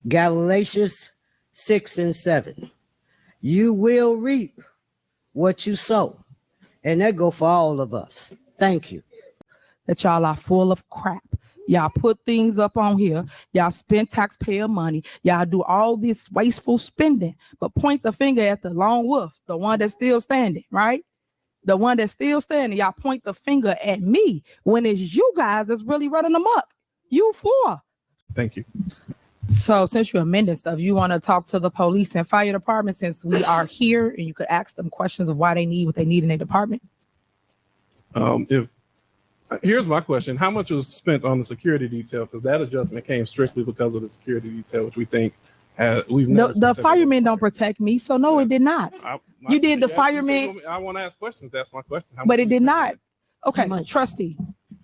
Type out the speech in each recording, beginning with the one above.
Galatians 6:7. You will reap what you sow. And that go for all of us. Thank you. That y'all are full of crap. Y'all put things up on here. Y'all spend taxpayer money. Y'all do all this wasteful spending, but point the finger at the lone wolf, the one that's still standing, right? The one that's still standing. Y'all point the finger at me when it's you guys that's really running amok. You four. Thank you. So since you're amending stuff, you want to talk to the police and fire department since we are here, and you could ask them questions of why they need what they need in their department? Here's my question. How much was spent on the security detail? Because that adjustment came strictly because of the security detail, which we think the firemen don't protect me, so no, it did not. You did the firemen. I want to ask questions. That's my question. But it did not. Okay, trustee,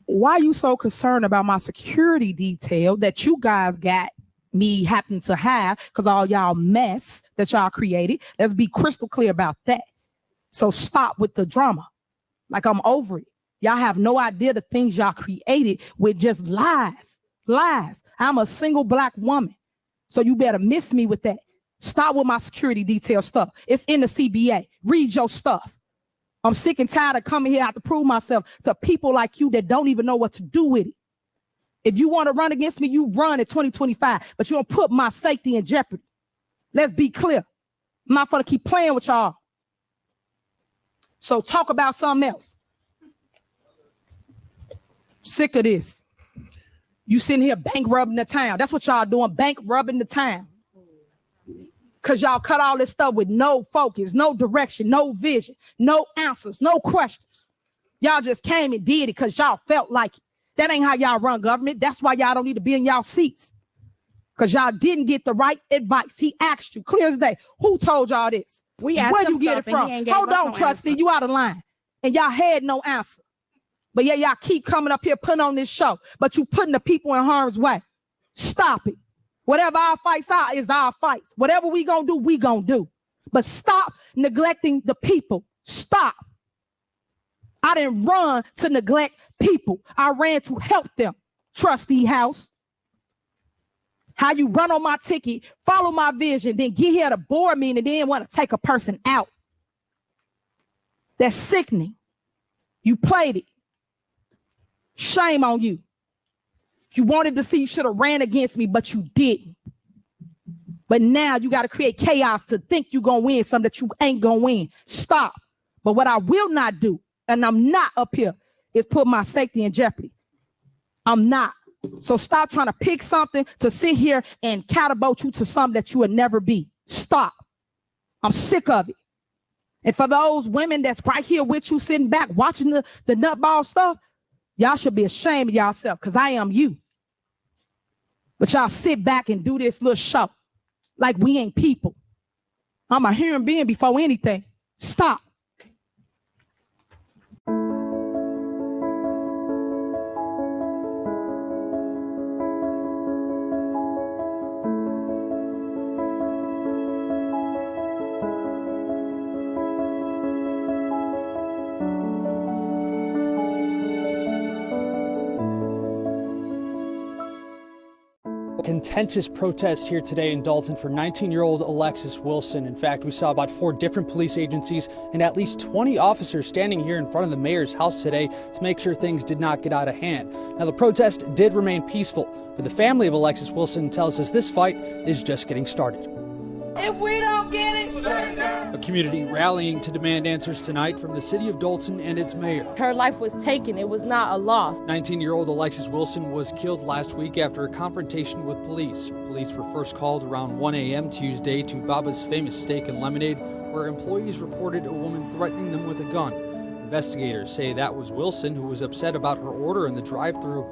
why are you so concerned about my security detail that you guys got me happen to have because all y'all mess that y'all created? Let's be crystal clear about that. So stop with the drama. Like, I'm over it. Y'all have no idea the things y'all created with just lies. I'm a single black woman, so you better miss me with that. Stop with my security detail stuff. It's in the CBA. Read your stuff. I'm sick and tired of coming here. I have to prove myself to people like you that don't even know what to do with it. If you want to run against me, you run in 2025, but you don't put my safety in jeopardy. Let's be clear. I'm not going to keep playing with y'all. So talk about something else. Sick of this. You sitting here bank rubbing the town. That's what y'all doing, bank rubbing the town. Because y'all cut all this stuff with no focus, no direction, no vision, no answers, no questions. Y'all just came and did it because y'all felt like it. That ain't how y'all run government. That's why y'all don't need to be in y'all seats. Because y'all didn't get the right advice. He asked you, clear as day. Who told y'all this? We asked Where him you get it from? Hold on, trustee. You out of line. And y'all had no answer. But yeah, y'all keep coming up here putting on this show. But you putting the people in harm's way. Stop it. Whatever our fights are is our fights. Whatever we gonna do, we gonna do. But stop neglecting the people. Stop. I didn't run to neglect people. I ran to help them. Trustee House. How you run on my ticket, follow my vision, then get here at a board meeting and then want to take a person out. That's sickening. You played it. Shame on you. You wanted to see, you should have ran against me, but you didn't. But now you got to create chaos to think you're going to win something that you ain't going to win. Stop. But what I will not do, and I'm not up here, is put my safety in jeopardy. I'm not. So stop trying to pick something to sit here and catapult you to something that you would never be. Stop. I'm sick of it. And for those women that's right here with you sitting back watching the nutball stuff, y'all should be ashamed of yourself because I am you. But y'all sit back and do this little show like we ain't people. I'm a human being before anything. Stop. Contentious protest here today in Dalton for 19-year-old Alexis Wilson. In fact, we saw about 4 different police agencies and at least 20 officers standing here in front of the mayor's house today to make sure things did not get out of hand. Now, the protest did remain peaceful, but the family of Alexis Wilson tells us this fight is just getting started. If we don't get it, A community rallying to demand answers tonight from the city of Dalton and its mayor. her life was taken. It was not a loss. 19-year-old Alexis Wilson was killed last week after a confrontation with police. Police were first called around 1 a.m. Tuesday to Baba's Famous Steak and Lemonade, where employees reported a woman threatening them with a gun. Investigators say that was Wilson, who was upset about her order in the drive-thru.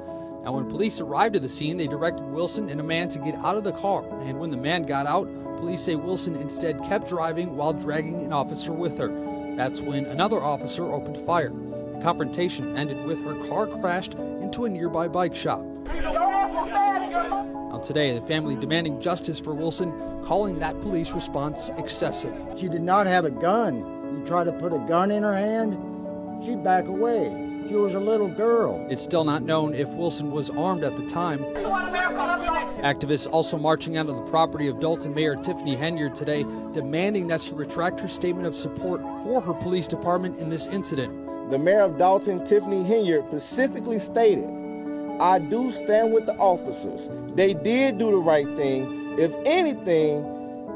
Now, when police arrived at the scene, they directed Wilson and a man to get out of the car. And when the man got out, police say Wilson instead kept driving while dragging an officer with her. That's when another officer opened fire. The confrontation ended with her car crashed into a nearby bike shop. Now today, the family demanding justice for Wilson, calling that police response excessive. She did not have a gun. You try to put a gun in her hand, she'd back away. She was a little girl. It's still not known if Wilson was armed at the time. Activists also marching out on the property of Dalton Mayor Tiffany Henyard today, demanding that she retract her statement of support for her police department in this incident. The mayor of Dalton, Tiffany Henyard, specifically stated, "I do stand with the officers. They did do the right thing. If anything,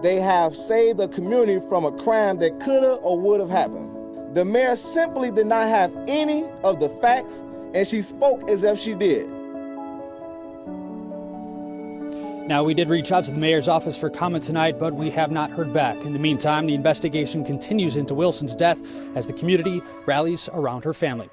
they have saved the community from a crime that could have or would have happened." The mayor simply did not have any of the facts, and she spoke as if she did. Now, we did reach out to the mayor's office for comment tonight, but we have not heard back. In the meantime, the investigation continues into Wilson's death as the community rallies around her family.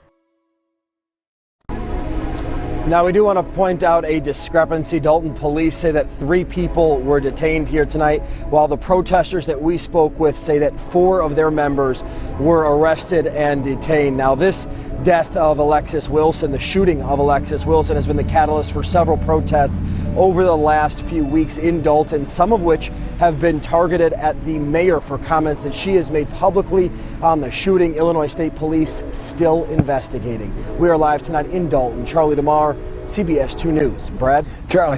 Now, we do want to point out a discrepancy. Dalton police say that 3 people were detained here tonight, while the protesters that we spoke with say that 4 of their members were arrested and detained. Now, this death of Alexis Wilson, the shooting of Alexis Wilson, has been the catalyst for several protests over the last few weeks in Dalton, some of which have been targeted at the mayor for comments that she has made publicly on the shooting. Illinois State Police still investigating. We are live tonight in Dalton. Charlie DeMar, CBS 2 News. Brad? Charlie,